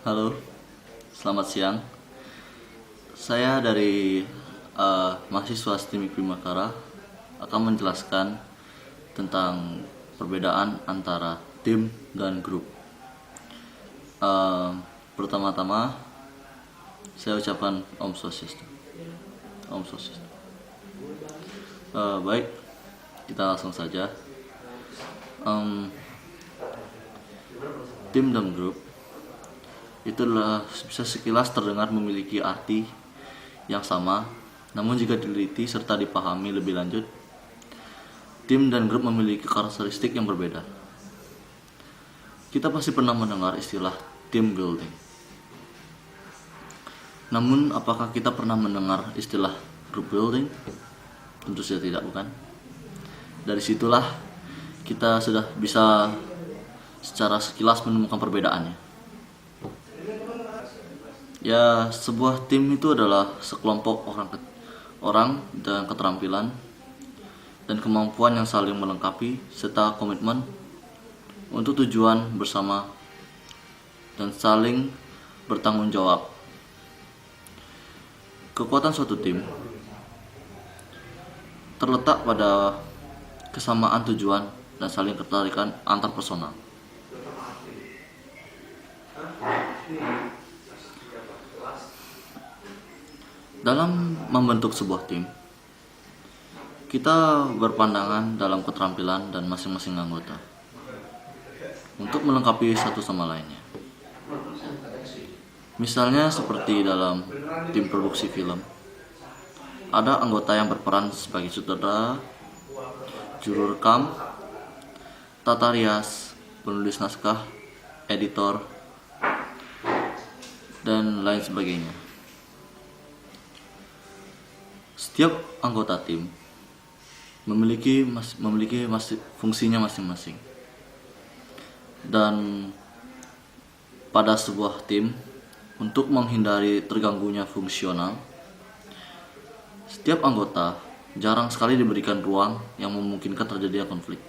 Halo, selamat siang. Saya dari mahasiswa STIM IPB Makara akan menjelaskan tentang perbedaan antara tim dan grup. Pertama-tama, saya ucapkan Om Swastiastu. Om Swastiastu. Baik, kita langsung saja. Tim dan grup itu adalah bisa sekilas terdengar memiliki arti yang sama, namun jika diteliti serta dipahami lebih lanjut, tim dan grup memiliki karakteristik yang berbeda. Kita pasti pernah mendengar istilah team building. Namun, apakah kita pernah mendengar istilah group building? Tentu saja tidak, bukan? Dari situlah kita sudah bisa secara sekilas menemukan perbedaannya. Ya, sebuah tim itu adalah sekelompok orang dengan keterampilan dan kemampuan yang saling melengkapi serta komitmen untuk tujuan bersama dan saling bertanggung jawab. Kekuatan suatu tim terletak pada kesamaan tujuan dan saling ketertarikan antar personal. Dalam membentuk sebuah tim, kita berpandangan dalam keterampilan dan masing-masing anggota untuk melengkapi satu sama lainnya. Misalnya seperti dalam tim produksi film, ada anggota yang berperan sebagai sutradara, juru rekam, tata rias, penulis naskah, editor, dan lain sebagainya. Setiap anggota tim memiliki fungsinya masing-masing. Dan pada sebuah tim, untuk menghindari terganggunya fungsional, setiap anggota jarang sekali diberikan ruang yang memungkinkan terjadinya konflik.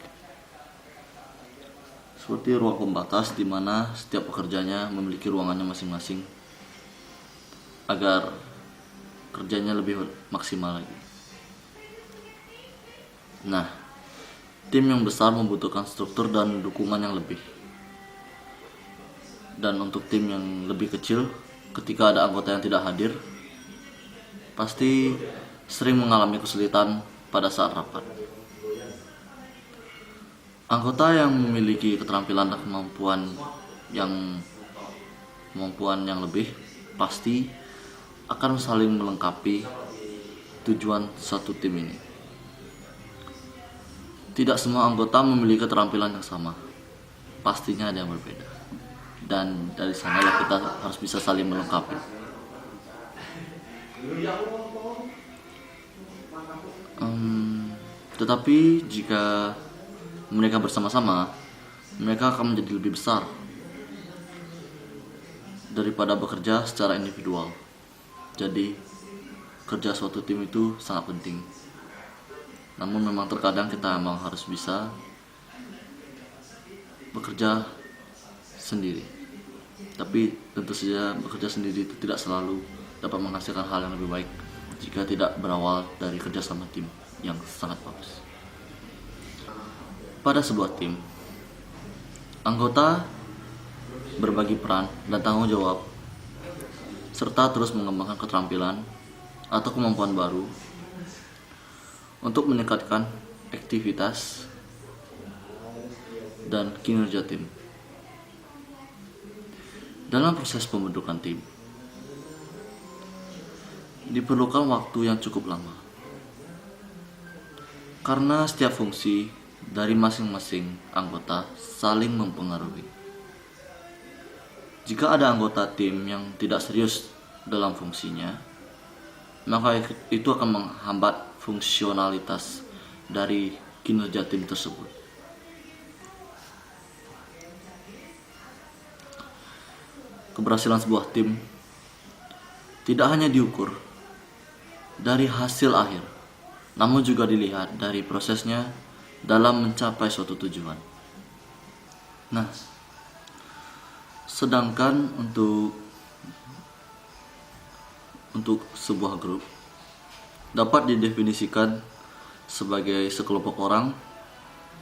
Seperti ruang pembatas di mana setiap pekerjanya memiliki ruangannya masing-masing agar kerjanya lebih maksimal lagi. Nah, tim yang besar membutuhkan struktur dan dukungan yang lebih. Dan untuk tim yang lebih kecil, ketika ada anggota yang tidak hadir, pasti sering mengalami kesulitan pada saat rapat. Anggota yang memiliki keterampilan dan kemampuan yang lebih pasti akan saling melengkapi tujuan satu tim ini. Tidak semua anggota memiliki keterampilan yang sama, pastinya ada yang berbeda. Dan dari sanalah kita harus bisa saling melengkapi. Tetapi jika mereka bersama-sama, mereka akan menjadi lebih besar daripada bekerja secara individual. Jadi, kerja suatu tim itu sangat penting. Namun memang terkadang kita memang harus bisa bekerja sendiri. Tapi tentu saja bekerja sendiri itu tidak selalu dapat menghasilkan hal yang lebih baik jika tidak berawal dari kerja sama tim yang sangat bagus. Pada sebuah tim, anggota berbagi peran dan tanggung jawab serta terus mengembangkan keterampilan atau kemampuan baru untuk meningkatkan aktivitas dan kinerja tim. Dalam proses pembentukan tim, diperlukan waktu yang cukup lama karena setiap fungsi dari masing-masing anggota saling mempengaruhi. Jika ada anggota tim yang tidak serius dalam fungsinya, maka itu akan menghambat fungsionalitas dari kinerja tim tersebut. Keberhasilan sebuah tim tidak hanya diukur dari hasil akhir, namun juga dilihat dari prosesnya dalam mencapai suatu tujuan. Nah, sedangkan untuk sebuah grup dapat didefinisikan sebagai sekelompok orang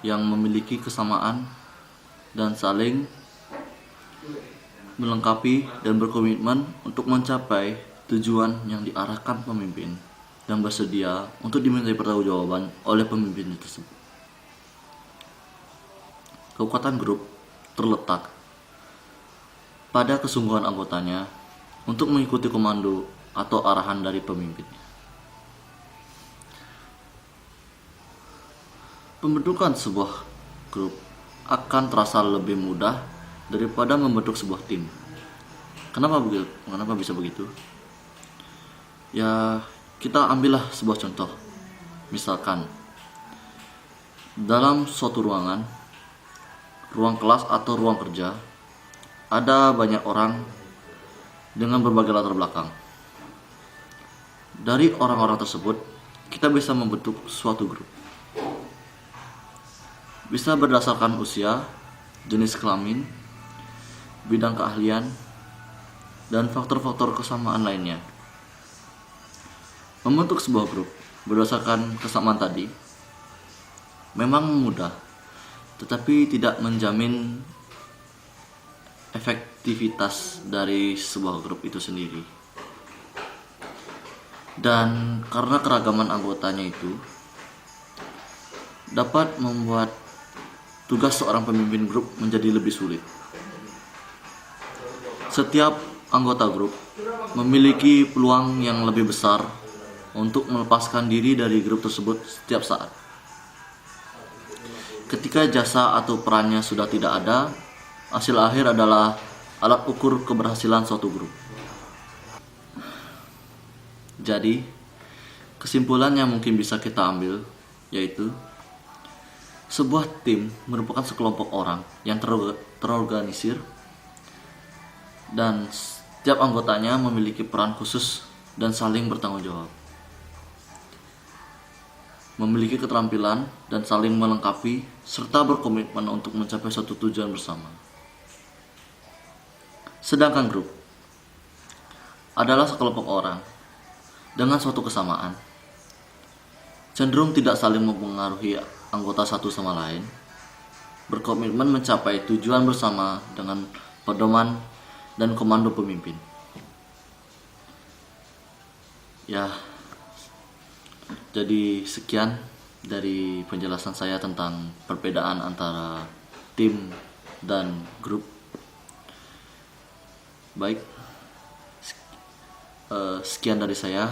yang memiliki kesamaan dan saling melengkapi dan berkomitmen untuk mencapai tujuan yang diarahkan pemimpin dan bersedia untuk dimintai pertanggungjawaban oleh pemimpin tersebut. Kekuatan grup terletak pada kesungguhan anggotanya untuk mengikuti komando atau arahan dari pemimpinnya. Pembentukan sebuah grup akan terasa lebih mudah daripada membentuk sebuah tim. Kenapa begitu? Kenapa bisa begitu? Ya, kita ambillah sebuah contoh. Misalkan dalam suatu ruangan, ruang kelas atau ruang kerja, ada banyak orang dengan berbagai latar belakang. Dari orang-orang tersebut, kita bisa membentuk suatu grup. Bisa berdasarkan usia, jenis kelamin, bidang keahlian, dan faktor-faktor kesamaan lainnya. Membentuk sebuah grup berdasarkan kesamaan tadi memang mudah, tetapi tidak menjamin efektivitas dari sebuah grup itu sendiri. Dan karena keragaman anggotanya itu dapat membuat tugas seorang pemimpin grup menjadi lebih sulit. Setiap anggota grup memiliki peluang yang lebih besar untuk melepaskan diri dari grup tersebut setiap saat. Ketika jasa atau perannya sudah tidak ada, hasil akhir adalah alat ukur keberhasilan suatu grup. Jadi, kesimpulan yang mungkin bisa kita ambil yaitu sebuah tim merupakan sekelompok orang yang terorganisir dan setiap anggotanya memiliki peran khusus dan saling bertanggung jawab. Memiliki keterampilan dan saling melengkapi serta berkomitmen untuk mencapai suatu tujuan bersama. Sedangkan grup adalah sekelompok orang dengan suatu kesamaan, cenderung tidak saling mempengaruhi anggota satu sama lain, berkomitmen mencapai tujuan bersama dengan pedoman dan komando pemimpin. Ya, jadi sekian dari penjelasan saya tentang perbedaan antara tim dan grup. Baik, sekian dari saya.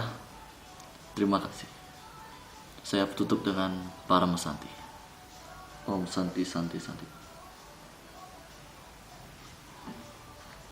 Terima kasih. Saya tutup dengan Para Santi. Om Santi Santi Santi.